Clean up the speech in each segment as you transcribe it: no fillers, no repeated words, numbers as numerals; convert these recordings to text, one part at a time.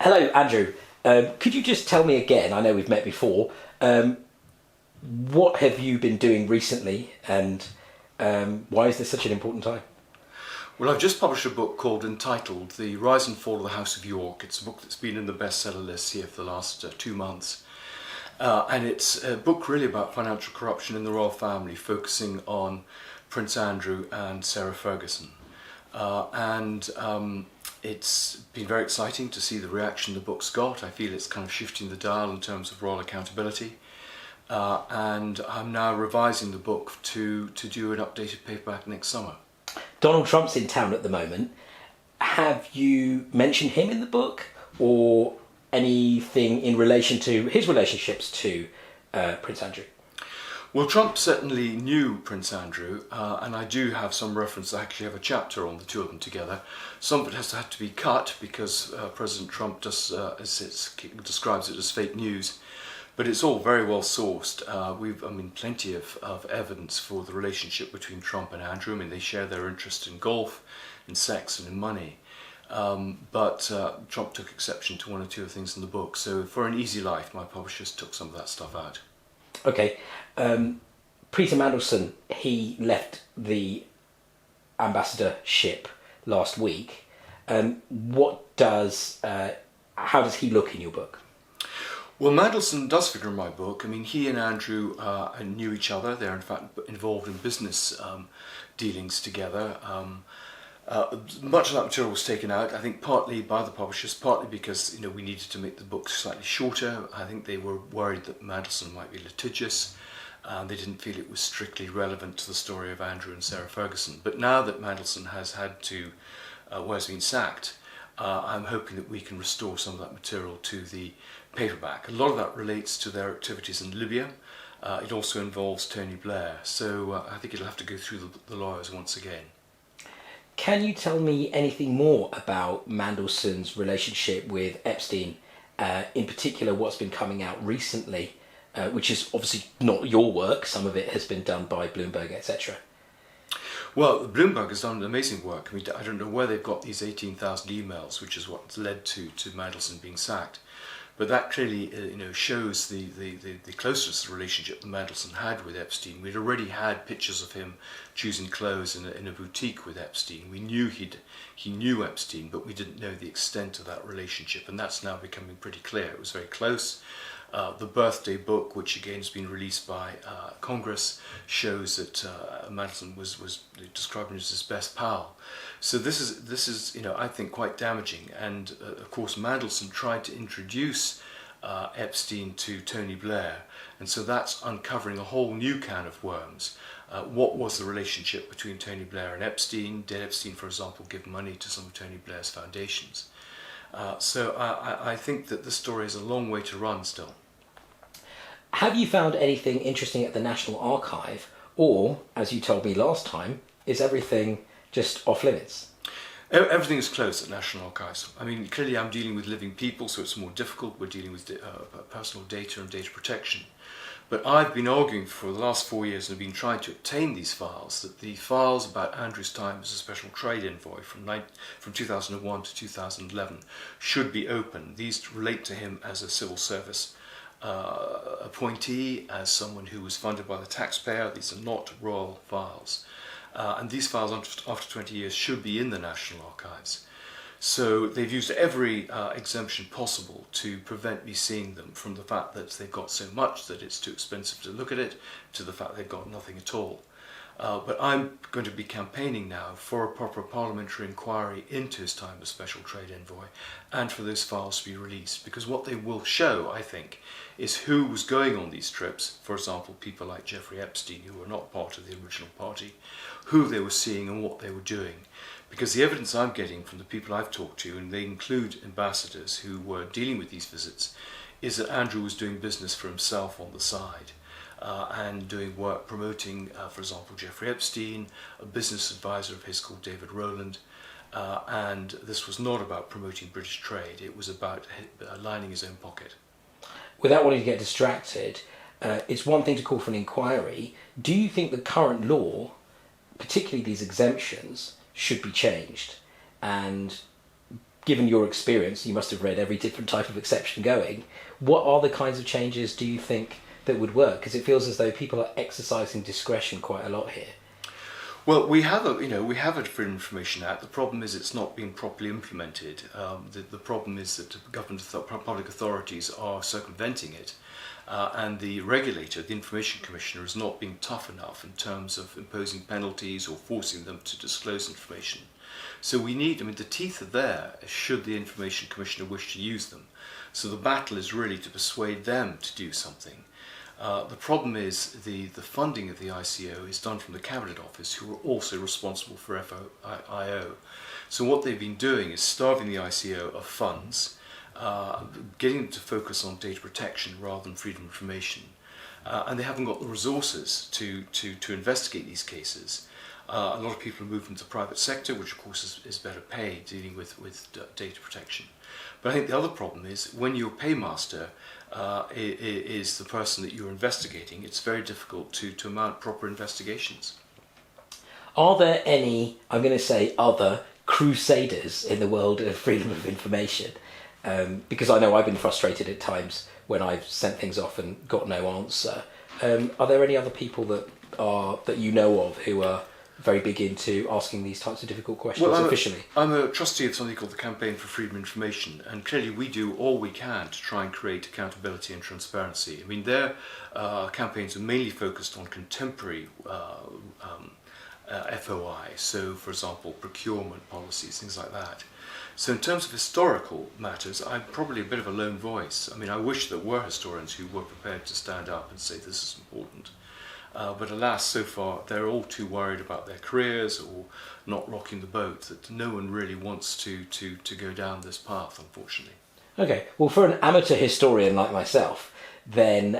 Hello, Andrew. Could you just tell me again, I know we've met before, what have you been doing recently and why is this such an important time? Well, I've just published a book entitled The Rise and Fall of the House of York. It's a book that's been in the bestseller list here for the last 2 months. And it's a book really about financial corruption in the royal family, focusing on Prince Andrew and Sarah Ferguson. It's been very exciting to see the reaction the book's got. I feel it's kind of shifting the dial in terms of royal accountability. And I'm now revising the book to do an updated paperback next summer. Donald Trump's in town at the moment. Have you mentioned him in the book or anything in relation to his relationships to Prince Andrew? Well, Trump certainly knew Prince Andrew, and I do have some reference. I actually have a chapter on the two of them together. Some of it has had to be cut because President Trump just describes it as fake news. But it's all very well sourced. Plenty of evidence for the relationship between Trump and Andrew. I mean, they share their interest in golf, in sex, and in money. But Trump took exception to one or two of things in the book. So for an easy life, my publishers took some of that stuff out. Okay. Peter Mandelson, he left the ambassadorship last week. How does he look in your book? Well, Mandelson does figure in my book. I mean, he and Andrew knew each other. They're in fact involved in business dealings together. Much of that material was taken out, I think partly by the publishers, partly because we needed to make the book slightly shorter. I think they were worried that Mandelson might be litigious. They didn't feel it was strictly relevant to the story of Andrew and Sarah Ferguson. But now that Mandelson has been sacked, I'm hoping that we can restore some of that material to the paperback. A lot of that relates to their activities in Libya. It also involves Tony Blair. So I think it'll have to go through the lawyers once again. Can you tell me anything more about Mandelson's relationship with Epstein? In particular, what's been coming out recently, which is obviously not your work. Some of it has been done by Bloomberg, etc. Well, Bloomberg has done amazing work. I mean, I don't know where they've got these 18,000 emails, which is what led to Mandelson being sacked. But that clearly, shows the closeness relationship that Mandelson had with Epstein. We'd already had pictures of him choosing clothes in a boutique with Epstein. We knew he knew Epstein, but we didn't know the extent of that relationship, and that's now becoming pretty clear. It was very close. The birthday book, which again has been released by Congress, shows that Mandelson was describing as his best pal. So this is I think quite damaging. And of course Mandelson tried to introduce Epstein to Tony Blair, and so that's uncovering a whole new can of worms. What was the relationship between Tony Blair and Epstein? Did Epstein, for example, give money to some of Tony Blair's foundations? So I think that this story has a long way to run still. Have you found anything interesting at the National Archive, or, as you told me last time, is everything just off limits? Everything is closed at National Archives. I mean, clearly I'm dealing with living people, so it's more difficult. We're dealing with personal data and data protection. But I've been arguing for the last 4 years and have been trying to obtain these files, that the files about Andrew's time as a special trade envoy from 2001 to 2011 should be open. These relate to him as a civil service appointee, as someone who was funded by the taxpayer. These are not royal files. And these files, after 20 years, should be in the National Archives. So they've used every exemption possible to prevent me seeing them, from the fact that they've got so much that it's too expensive to look at it, to the fact they've got nothing at all. But I'm going to be campaigning now for a proper parliamentary inquiry into his time as special trade envoy, and for those files to be released, because what they will show, I think, is who was going on these trips. For example, people like Jeffrey Epstein, who were not part of the original party, who they were seeing and what they were doing. Because the evidence I'm getting from the people I've talked to, and they include ambassadors who were dealing with these visits, is that Andrew was doing business for himself on the side. And doing work promoting, for example, Jeffrey Epstein, a business advisor of his called David Rowland, and this was not about promoting British trade, it was about lining his own pocket. Without wanting to get distracted, it's one thing to call for an inquiry. Do you think the current law, particularly these exemptions, should be changed? And given your experience, you must have read every different type of exception going. What are the kinds of changes do you think that would work? Because it feels as though people are exercising discretion quite a lot here. Well, we have a Freedom of Information Act. The problem is it's not being properly implemented. The problem is that public authorities are circumventing it, and the regulator, the Information Commissioner, is not being tough enough in terms of imposing penalties or forcing them to disclose information. So the teeth are there should the Information Commissioner wish to use them. So the battle is really to persuade them to do something. The problem is the funding of the ICO is done from the Cabinet Office, who are also responsible for FOIO. So what they've been doing is starving the ICO of funds, getting them to focus on data protection rather than freedom of information. And they haven't got the resources to investigate these cases. A lot of people are moving to the private sector, which of course is better paid dealing with data protection. But I think the other problem is when your paymaster is the person that you're investigating, it's very difficult to mount proper investigations. Are there any, I'm going to say, other crusaders in the world of freedom of information? Because I know I've been frustrated at times when I've sent things off and got no answer. Are there any other people that you know of who are very big into asking these types of difficult questions officially? I'm a trustee of something called the Campaign for Freedom of Information, and clearly we do all we can to try and create accountability and transparency. I mean, their campaigns are mainly focused on contemporary FOI, so for example, procurement policies, things like that. So in terms of historical matters, I'm probably a bit of a lone voice. I mean, I wish there were historians who were prepared to stand up and say this is important. But alas, so far, they're all too worried about their careers or not rocking the boat that no one really wants to go down this path, unfortunately. Okay, well, for an amateur historian like myself, then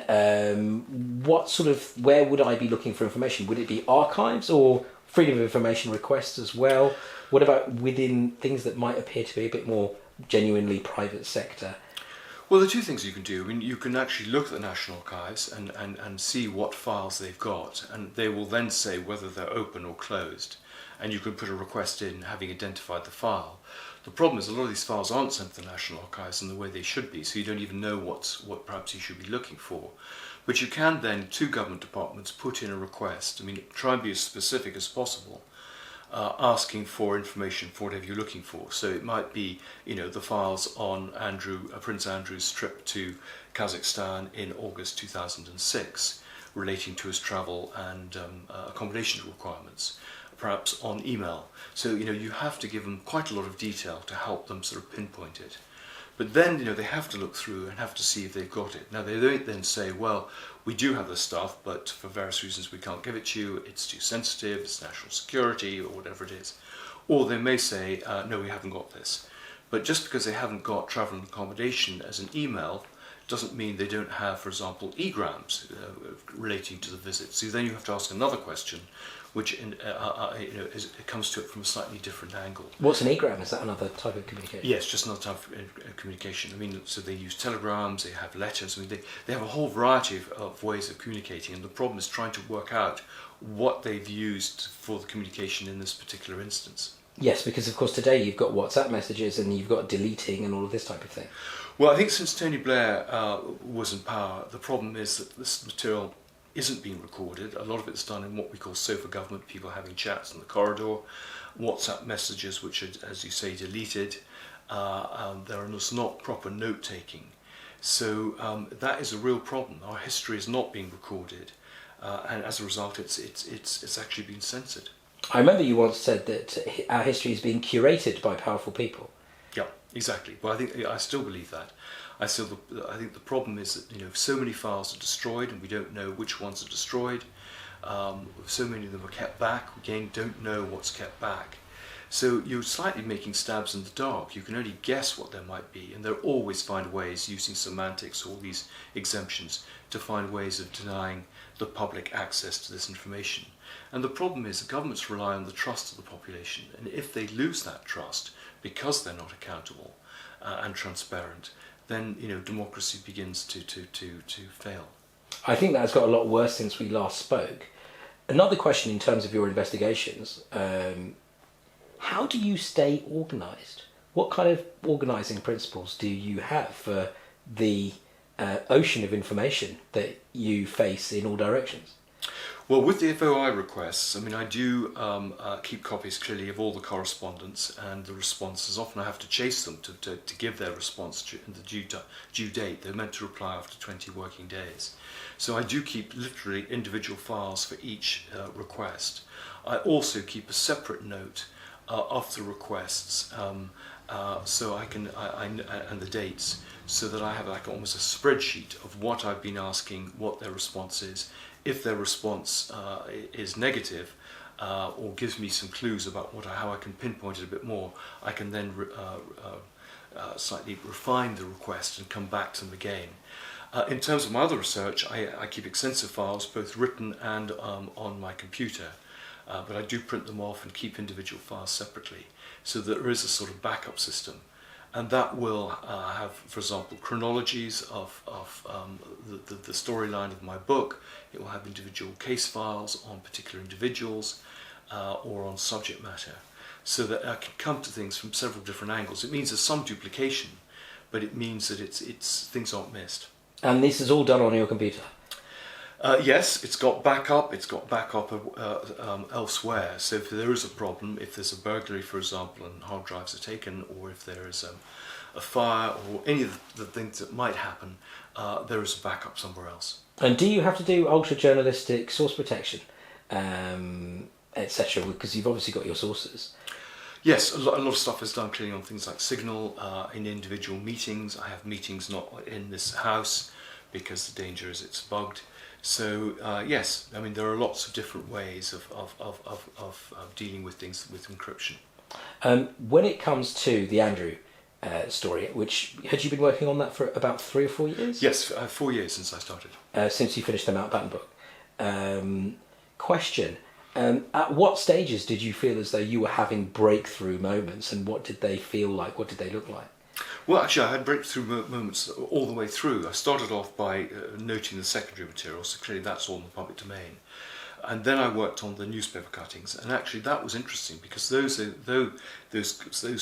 where would I be looking for information? Would it be archives or freedom of information requests as well? What about within things that might appear to be a bit more genuinely private sector? Well, there are two things you can do. I mean, you can actually look at the National Archives and see what files they've got, and they will then say whether they're open or closed, and you can put a request in having identified the file. The problem is a lot of these files aren't sent to the National Archives in the way they should be, so you don't even know what perhaps you should be looking for. But you can then, to government departments, put in a request. I mean, try and be as specific as possible. Asking for information for whatever you're looking for. So it might be, the files on Prince Andrew's trip to Kazakhstan in August 2006, relating to his travel and accommodation requirements, perhaps on email. So, you have to give them quite a lot of detail to help them sort of pinpoint it. But then, they have to look through and have to see if they've got it. Now, they don't then say, well, we do have this stuff, but for various reasons we can't give it to you, it's too sensitive, it's national security, or whatever it is. Or they may say, no, we haven't got this. But just because they haven't got travel and accommodation as an email, doesn't mean they don't have, for example, e-grams relating to the visit. So then you have to ask another question, which it comes to it from a slightly different angle. What's an e-gram? Is that another type of communication? Yes, just another type of communication. I mean, so they use telegrams, they have letters. I mean, they have a whole variety of ways of communicating, and the problem is trying to work out what they've used for the communication in this particular instance. Yes, because of course today you've got WhatsApp messages and you've got deleting and all of this type of thing. Well, I think since Tony Blair was in power, the problem is that this material isn't being recorded. A lot of it's done in what we call sofa government, people having chats in the corridor, WhatsApp messages which are, as you say, deleted. There is not proper note-taking. So that is a real problem. Our history is not being recorded, and as a result it's actually been censored. I remember you once said that our history is being curated by powerful people. Yeah, exactly. Well, I still believe that. I think the problem is that so many files are destroyed and we don't know which ones are destroyed. So many of them are kept back. We again don't know what's kept back. So you're slightly making stabs in the dark. You can only guess what there might be, and they'll always find ways, using semantics, all these exemptions, to find ways of denying the public access to this information. And the problem is the governments rely on the trust of the population, and if they lose that trust because they're not accountable and transparent, then democracy begins to fail. I think that's got a lot worse since we last spoke. Another question in terms of your investigations, how do you stay organised? What kind of organising principles do you have for the ocean of information that you face in all directions? Well, with the FOI requests, I mean, I do keep copies clearly of all the correspondence and the responses. Often I have to chase them to give their response in the due date. They're meant to reply after 20 working days. So I do keep literally individual files for each request. I also keep a separate note of the requests, so I can and the dates, so that I have like almost a spreadsheet of what I've been asking, what their response is. If their response is negative or gives me some clues about how I can pinpoint it a bit more, I can then slightly refine the request and come back to them again. In terms of my other research, I keep extensive files, both written and on my computer, but I do print them off and keep individual files separately, so that there is a sort of backup system. And that will have, for example, chronologies of the storyline of my book. It will have individual case files on particular individuals or on subject matter, so that I can come to things from several different angles. It means there's some duplication, but it means that it's things aren't missed. And this is all done on your computer? Yes, it's got backup. It's got backup elsewhere. So if there is a problem, if there's a burglary, for example, and hard drives are taken, or if there is a fire, or any of the things that might happen, there is a backup somewhere else. And do you have to do ultra-journalistic source protection, etc.? Because you've obviously got your sources. Yes, a lot of stuff is done clearly on things like Signal, in individual meetings. I have meetings not in this house because the danger is it's bugged. So yes, I mean there are lots of different ways of dealing with things with encryption. When it comes to the Andrew story, which had you been working on that for about 3 or 4 years? Yes, 4 years since I started. Since you finished the Mountbatten book. Question: at what stages did you feel as though you were having breakthrough moments, and what did they feel like? What did they look like? Well, actually, I had breakthrough moments all the way through. I started off by noting the secondary material, so clearly that's all in the public domain. And then I worked on the newspaper cuttings, and actually that was interesting because those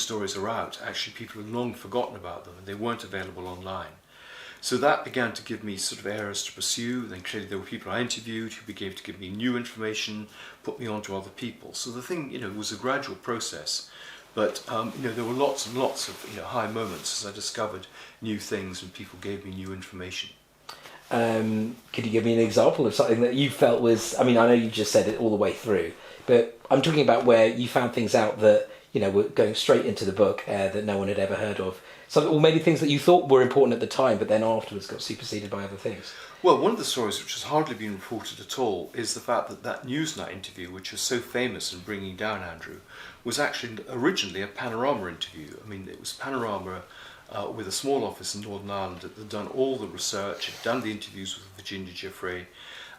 stories are out. Actually, people have long forgotten about them, and they weren't available online. So that began to give me sort of areas to pursue. Then clearly there were people I interviewed who began to give me new information, put me on to other people. So the thing, was a gradual process. But there were lots and lots of high moments as I discovered new things and people gave me new information. Could you give me an example of something that you felt was? I mean, I know you just said it all the way through, but I'm talking about where you found things out that were going straight into the book that no one had ever heard of. Or maybe things that you thought were important at the time, but then afterwards got superseded by other things. Well, one of the stories which has hardly been reported at all is the fact that Newsnight interview, which was so famous in bringing down Andrew, was actually originally a Panorama interview. I mean, it was Panorama with a small office in Northern Ireland that had done all the research, had done the interviews with Virginia Giuffre,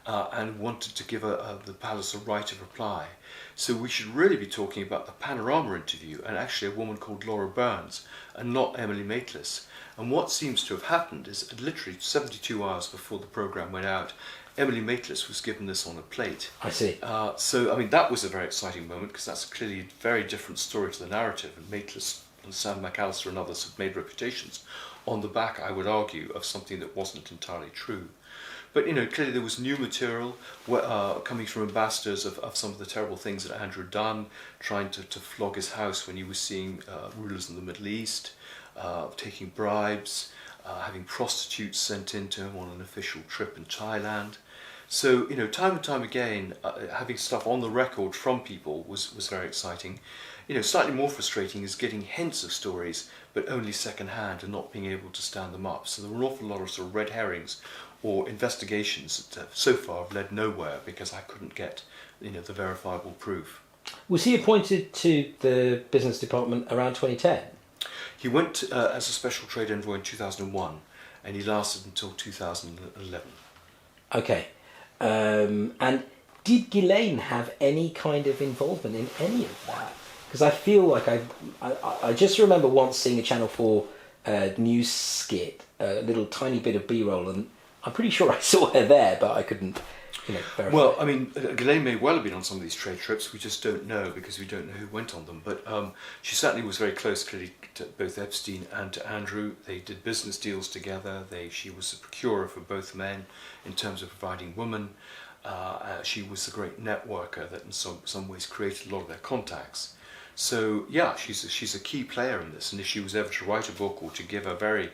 and wanted to give the palace a right of reply. So we should really be talking about the Panorama interview and actually a woman called Laura Burns and not Emily Maitlis. And what seems to have happened is literally 72 hours before the programme went out, Emily Maitlis was given this on a plate. I see. So, I mean, that was a very exciting moment because that's clearly a very different story to the narrative. And Maitlis and Sam McAllister and others have made reputations on the back, I would argue, of something that wasn't entirely true. But, clearly there was new material coming from ambassadors of some of the terrible things that Andrew had done, trying to flog his house when he was seeing rulers in the Middle East, taking bribes, having prostitutes sent in to him on an official trip in Thailand. So, time and time again, having stuff on the record from people was very exciting. Slightly more frustrating is getting hints of stories, but only second-hand and not being able to stand them up. So there were an awful lot of sort of red herrings or investigations that so far have led nowhere because I couldn't get, the verifiable proof. Was he appointed to the business department around 2010? He went as a special trade envoy in 2001, and he lasted until 2011. Okay. And did Ghislaine have any kind of involvement in any of that? Because I feel like I just remember once seeing a Channel 4 news skit, a little tiny bit of B-roll, and I'm pretty sure I saw her there, but I couldn't verified? Well, I mean, Ghislaine may well have been on some of these trade trips. We just don't know because we don't know who went on them. But she certainly was very close, clearly, to both Epstein and to Andrew. They did business deals together. She was a procurer for both men in terms of providing women. She was the great networker that in some ways created a lot of their contacts. So, yeah, she's a key player in this. And if she was ever to write a book or to give a very,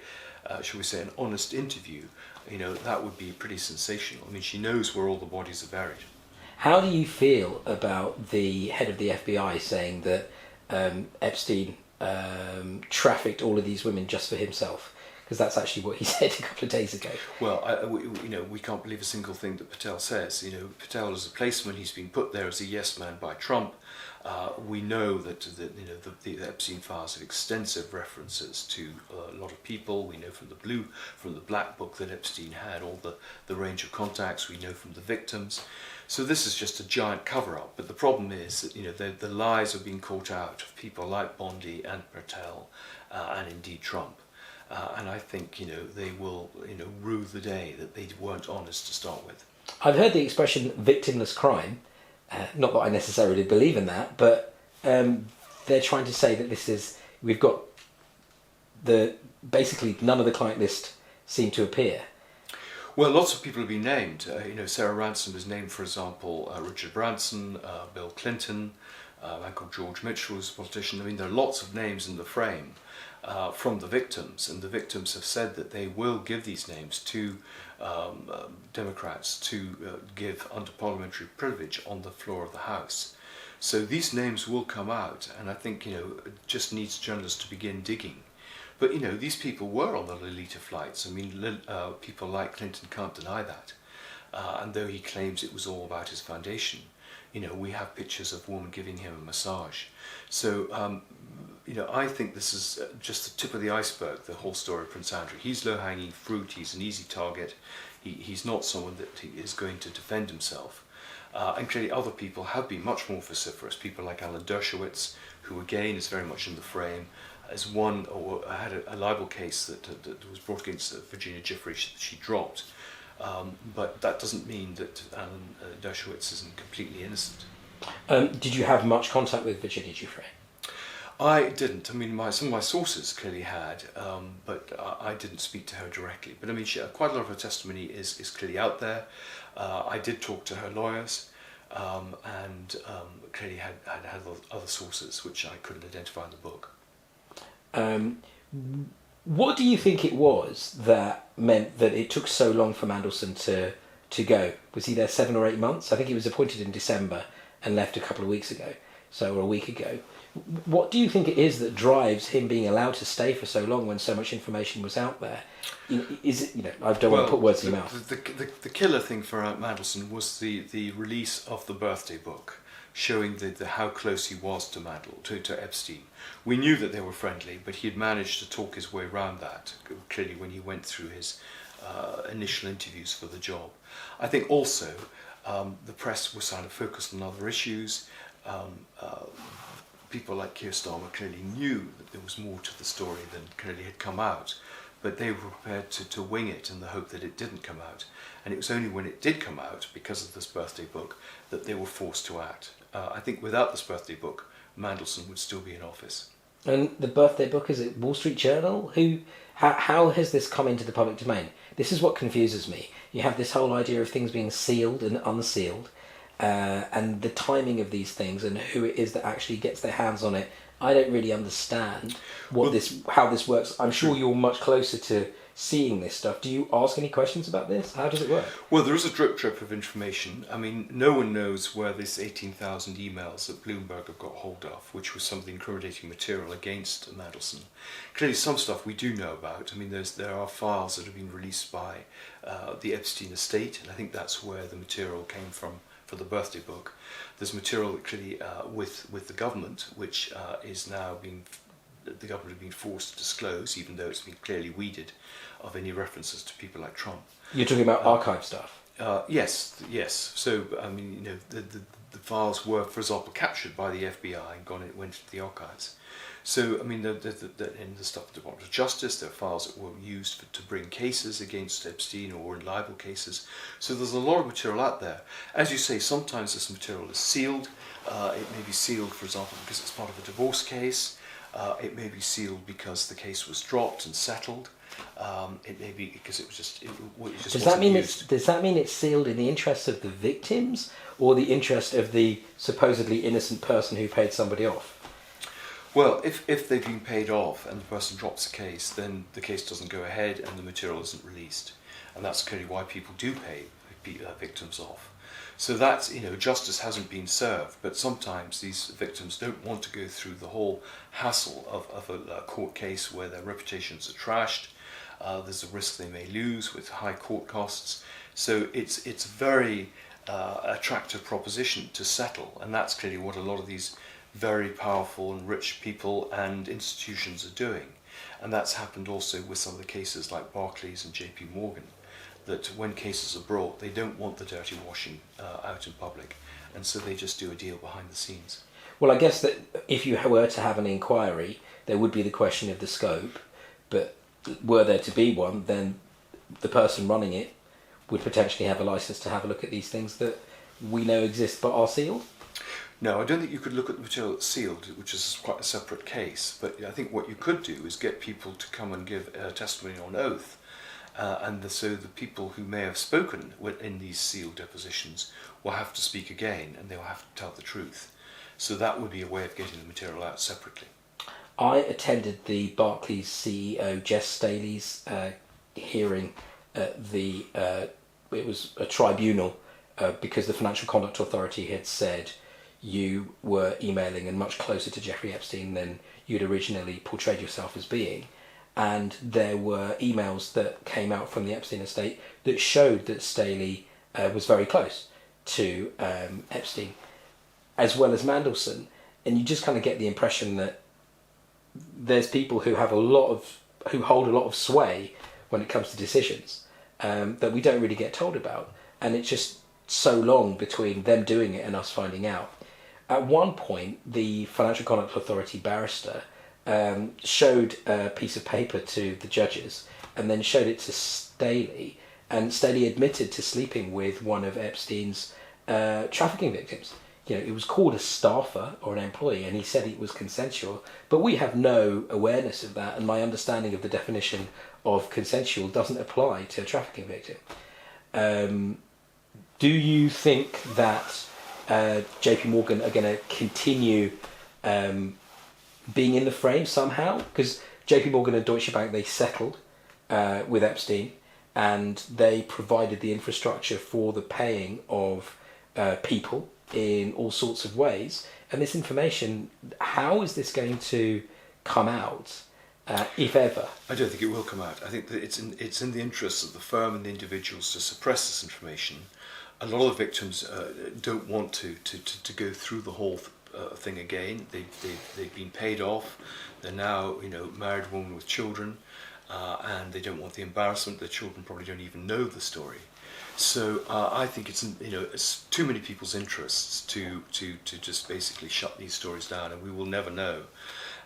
shall we say, an honest interview, that would be pretty sensational. I mean, she knows where all the bodies are buried. How do you feel about the head of the FBI saying that Epstein trafficked all of these women just for himself? Because that's actually what he said a couple of days ago. Well, we can't believe a single thing that Patel says. Patel is a placeman. He's been put there as a yes man by Trump. We know that the Epstein files have extensive references to a lot of people. We know from the black book that Epstein had all the range of contacts. We know from the victims. So this is just a giant cover-up. But the problem is that the lies are being caught out of people like Bondi and Patel and indeed Trump. And I think they will rue the day that they weren't honest to start with. I've heard the expression victimless crime. Not that I necessarily believe in that, but they're trying to say that we've got basically none of the client list seem to appear. Well, lots of people have been named. Sarah Ransom is named, for example, Richard Branson, Bill Clinton, a man called George Mitchell was a politician. I mean, there are lots of names in the frame from the victims, and the victims have said that they will give these names to Democrats to give under parliamentary privilege on the floor of the House. So these names will come out, and I think it just needs journalists to begin digging. But these people were on the Lolita flights. I mean, people like Clinton can't deny that. And though he claims it was all about his foundation, we have pictures of a woman giving him a massage. So I think this is just the tip of the iceberg, the whole story of Prince Andrew. He's low-hanging fruit, he's an easy target, he's not someone that is going to defend himself. And clearly other people have been much more vociferous, people like Alan Dershowitz, who again is very much in the frame, as one, or had a libel case that was brought against Virginia Giuffre she dropped. But that doesn't mean that Alan Dershowitz isn't completely innocent. Did you have much contact with Virginia Giuffre? I didn't. I mean, some of my sources clearly had, but I didn't speak to her directly. But I mean, quite a lot of her testimony is clearly out there. I did talk to her lawyers, and clearly had other sources which I couldn't identify in the book. What do you think it was that meant that it took so long for Mandelson to go? Was he there 7 or 8 months? I think he was appointed in December and left a couple of weeks ago, or a week ago. What do you think it is that drives him being allowed to stay for so long when so much information was out there? Is it, I don't want to put words in your mouth. The killer thing for Mandelson was the release of the birthday book, showing how close he was to Epstein. We knew that they were friendly, but he had managed to talk his way around that, clearly when he went through his initial interviews for the job. I think also the press was kind of focused on other issues. People like Keir Starmer clearly knew that there was more to the story than clearly had come out, but they were prepared to wing it in the hope that it didn't come out. And it was only when it did come out, because of this birthday book, that they were forced to act. I think without this birthday book, Mandelson would still be in office. And the birthday book, is it Wall Street Journal? How has this come into the public domain? This is what confuses me. You have this whole idea of things being sealed and unsealed, and the timing of these things and who it is that actually gets their hands on it. I don't really understand how this works. I'm sure you're much closer to seeing this stuff. Do you ask any questions about this? How does it work? Well, there is a drip of information. I mean, no one knows where this 18,000 emails that Bloomberg have got hold of, which was some of the incriminating material against Mandelson. Clearly, some stuff we do know about. I mean, there are files that have been released by the Epstein estate, and I think that's where the material came from for the birthday book. There's material that clearly with the government, which is now the government has been forced to disclose, even though it's been clearly weeded of any references to people like Trump. You're talking about archive stuff? Yes. So, I mean, the files were, for example, captured by the FBI and went into the archives. So, I mean, in the stuff of the Department of Justice, there are files that were used to bring cases against Epstein or in libel cases. So there's a lot of material out there. As you say, sometimes this material is sealed. It may be sealed, for example, because it's part of a divorce case. It may be sealed because the case was dropped and settled. It may be because it just does that mean used. does that mean it's sealed in the interest of the victims or the interest of the supposedly innocent person who paid somebody off? Well, if they've been paid off and the person drops the case, then the case doesn't go ahead and the material isn't released, and that's clearly why people do pay victims off. So that's, justice hasn't been served, but sometimes these victims don't want to go through the whole hassle of a court case where their reputations are trashed. There's a risk they may lose with high court costs. So it's a very attractive proposition to settle, and that's clearly what a lot of these very powerful and rich people and institutions are doing. And that's happened also with some of the cases like Barclays and JP Morgan, that when cases are brought, they don't want the dirty washing out in public, and so they just do a deal behind the scenes. Well, I guess that if you were to have an inquiry, there would be the question of the scope, but were there to be one, then the person running it would potentially have a license to have a look at these things that we know exist but are sealed? No, I don't think you could look at the material that's sealed, which is quite a separate case, but I think what you could do is get people to come and give testimony on oath. So the people who may have spoken in these sealed depositions will have to speak again, and they'll have to tell the truth. So that would be a way of getting the material out separately. I attended the Barclays CEO Jes Staley's hearing at it was a tribunal because the Financial Conduct Authority had said you were emailing and much closer to Jeffrey Epstein than you'd originally portrayed yourself as being. And there were emails that came out from the Epstein estate that showed that Staley was very close to Epstein, as well as Mandelson. And you just kind of get the impression that there's people who hold a lot of sway when it comes to decisions that we don't really get told about. And it's just so long between them doing it and us finding out. At one point, the Financial Conduct Authority barrister showed a piece of paper to the judges and then showed it to Staley, and Staley admitted to sleeping with one of Epstein's trafficking victims. It was called a staffer or an employee, and he said it was consensual, but we have no awareness of that, and my understanding of the definition of consensual doesn't apply to a trafficking victim. Do you think that JP Morgan are going to continue being in the frame somehow? Because JP Morgan and Deutsche Bank, they settled with Epstein, and they provided the infrastructure for the paying of people in all sorts of ways. And this information, how is this going to come out, if ever? I don't think it will come out. I think that it's in the interests of the firm and the individuals to suppress this information. A lot of the victims don't want to go through the whole thing again. They've been paid off. They're now married women with children, and they don't want the embarrassment. Their children probably don't even know the story. So I think it's too many people's interests to just basically shut these stories down, and we will never know.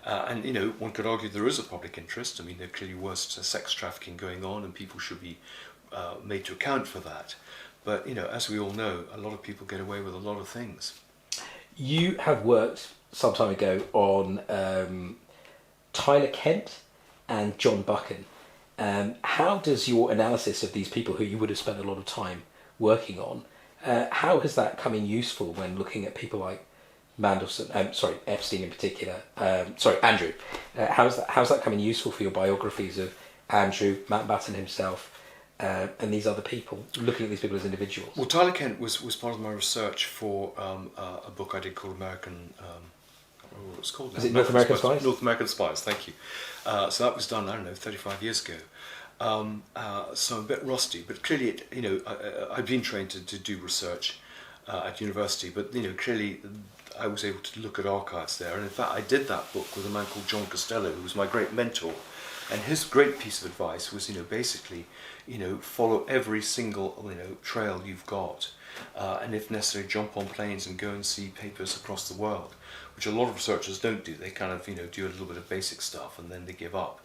And one could argue there is a public interest. I mean, there clearly was sex trafficking going on, and people should be made to account for that. But as we all know, a lot of people get away with a lot of things. You have worked some time ago on Tyler Kent and John Buchan. How does your analysis of these people who you would have spent a lot of time working on, how has that come in useful when looking at people like Mandelson, Epstein in particular, Andrew? How's that coming useful for your biographies of Andrew, Matt Batten himself, and these other people, looking at these people as individuals? Well, Tyler Kent was part of my research for a book I did called American... what it's called now. Is it North American Spies? North American Spies, thank you. So that was done, 35 years ago. So I'm a bit rusty, but clearly, I've been trained to do research at university, but clearly I was able to look at archives there. And in fact, I did that book with a man called John Costello, who was my great mentor. And his great piece of advice was, basically, follow every single, trail you've got. And if necessary, jump on planes and go and see papers across the world, which a lot of researchers don't do. They kind of, do a little bit of basic stuff and then they give up.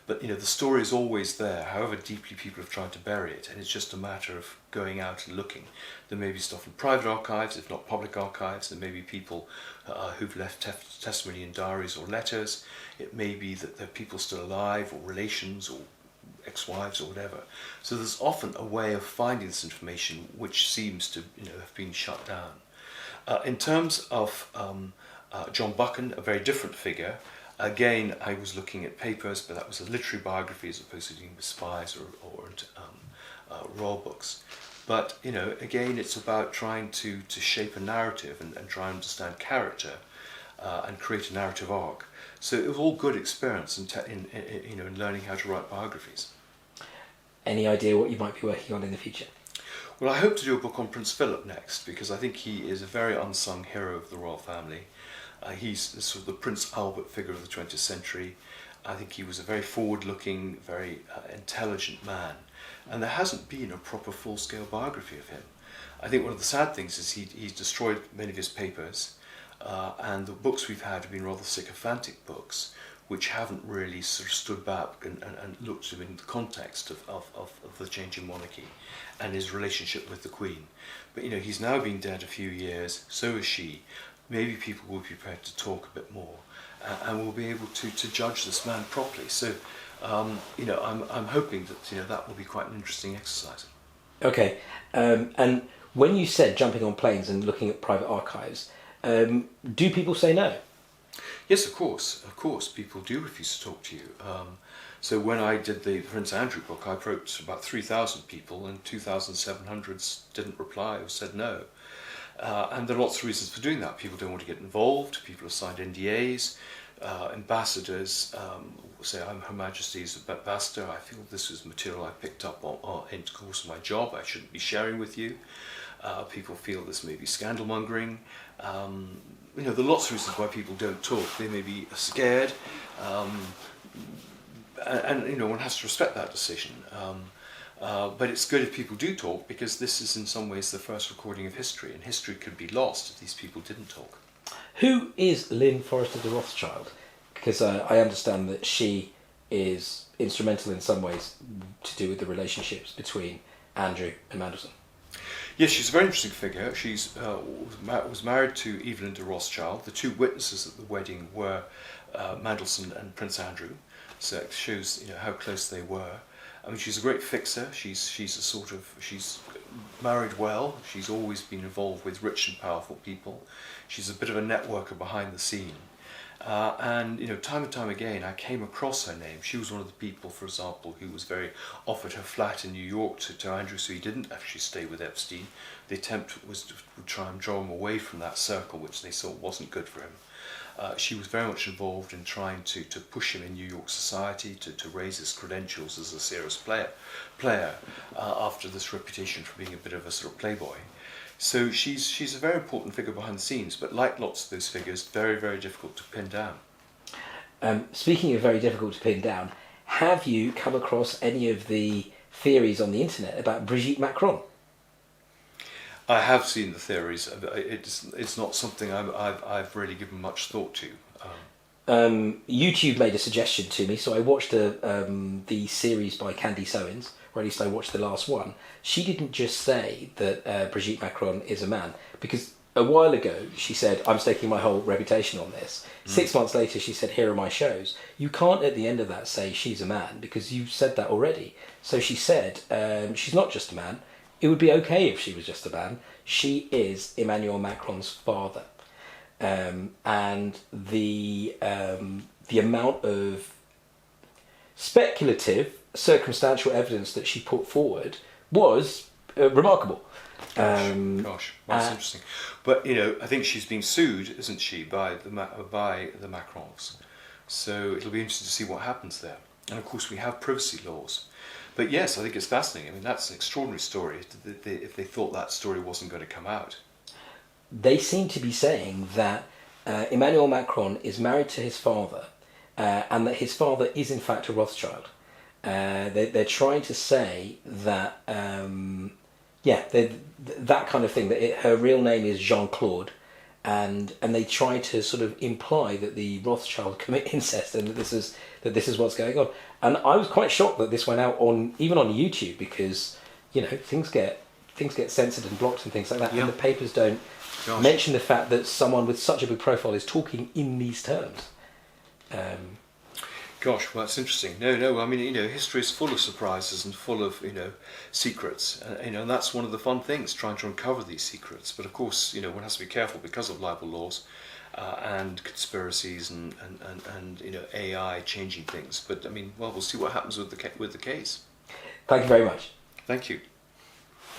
But, the story is always there, however deeply people have tried to bury it, and it's just a matter of going out and looking. There may be stuff in private archives, if not public archives. There may be people who've left testimony in diaries or letters. It may be that there are people still alive, or relations, or ex-wives, or whatever. So there's often a way of finding this information which seems to have been shut down. In terms of John Buchan, a very different figure. Again, I was looking at papers, but that was a literary biography as opposed to dealing with spies or royal books. But, again, it's about trying to shape a narrative and try and understand character and create a narrative arc. So it was all good experience in learning how to write biographies. Any idea what you might be working on in the future? Well, I hope to do a book on Prince Philip next, because I think he is a very unsung hero of the royal family. He's sort of the Prince Albert figure of the 20th century. I think he was a very forward-looking, very intelligent man, and there hasn't been a proper full-scale biography of him. I think one of the sad things is he's destroyed many of his papers, and the books we've had have been rather sycophantic books, which haven't really sort of stood back and looked at him in the context of the changing monarchy and his relationship with the Queen. But he's now been dead a few years, so is she. Maybe people will be prepared to talk a bit more, and we'll be able to judge this man properly. So, I'm hoping that that will be quite an interesting exercise. Okay, and when you said jumping on planes and looking at private archives, do people say no? Yes, of course. Of course, people do refuse to talk to you. So when I did the Prince Andrew book, I approached about 3,000 people, and 2,700 didn't reply or said no. And there are lots of reasons for doing that. People don't want to get involved, people have signed NDAs, ambassadors say, I'm Her Majesty's ambassador, I feel this is material I picked up in the course of my job, I shouldn't be sharing with you. People feel this may be scandal mongering. There are lots of reasons why people don't talk. They may be scared, and one has to respect that decision. But it's good if people do talk, because this is in some ways the first recording of history, and history could be lost if these people didn't talk. Who is Lynn Forrester de Rothschild? Because I understand that she is instrumental in some ways to do with the relationships between Andrew and Mandelson. Yes, she's a very interesting figure. She was married to Evelyn de Rothschild. The two witnesses at the wedding were Mandelson and Prince Andrew, so it shows how close they were. I mean, she's a great fixer. She's married well. She's always been involved with rich and powerful people. She's a bit of a networker behind the scene. And time and time again, I came across her name. She was one of the people, for example, who was offered her flat in New York to Andrew, so he didn't actually stay with Epstein. The attempt was to try and draw him away from that circle, which they saw wasn't good for him. She was very much involved in trying to push him in New York society, to raise his credentials as a serious player after this reputation for being a bit of a sort of playboy. So she's a very important figure behind the scenes, but like lots of those figures, very, very difficult to pin down. Speaking of very difficult to pin down, have you come across any of the theories on the internet about Brigitte Macron? I have seen the theories. It's not something I've really given much thought to. YouTube made a suggestion to me, so I watched the series by Candace Owens, or at least I watched the last one. She didn't just say that Brigitte Macron is a man, because a while ago she said, I'm staking my whole reputation on this. 6 months later she said, here are my shows. You can't at the end of that say she's a man, because you said that already. So she said, she's not just a man. It would be okay if she was just a man. She is Emmanuel Macron's father. And the amount of speculative, circumstantial evidence that she put forward was remarkable. Gosh, that's interesting. But I think she's being sued, isn't she, by the Macrons? So it'll be interesting to see what happens there. And of course, we have privacy laws. But yes, I think it's fascinating. I mean, that's an extraordinary story. If they thought that story wasn't going to come out, they seem to be saying that Emmanuel Macron is married to his father, and that his father is in fact a Rothschild. They're trying to say that, that kind of thing, that her real name is Jean-Claude, and they try to sort of imply that the Rothschild commit incest, and that this is what's going on. And I was quite shocked that this went out even on YouTube, because things get censored and blocked and things like that, and the papers don't mention the fact that someone with such a big profile is talking in these terms. Gosh, well, that's interesting. No, I mean, history is full of surprises and full of, secrets. And that's one of the fun things, trying to uncover these secrets. But of course, one has to be careful because of libel laws and conspiracies and AI changing things. But I mean, well, we'll see what happens with the case. Thank you very much. Thank you.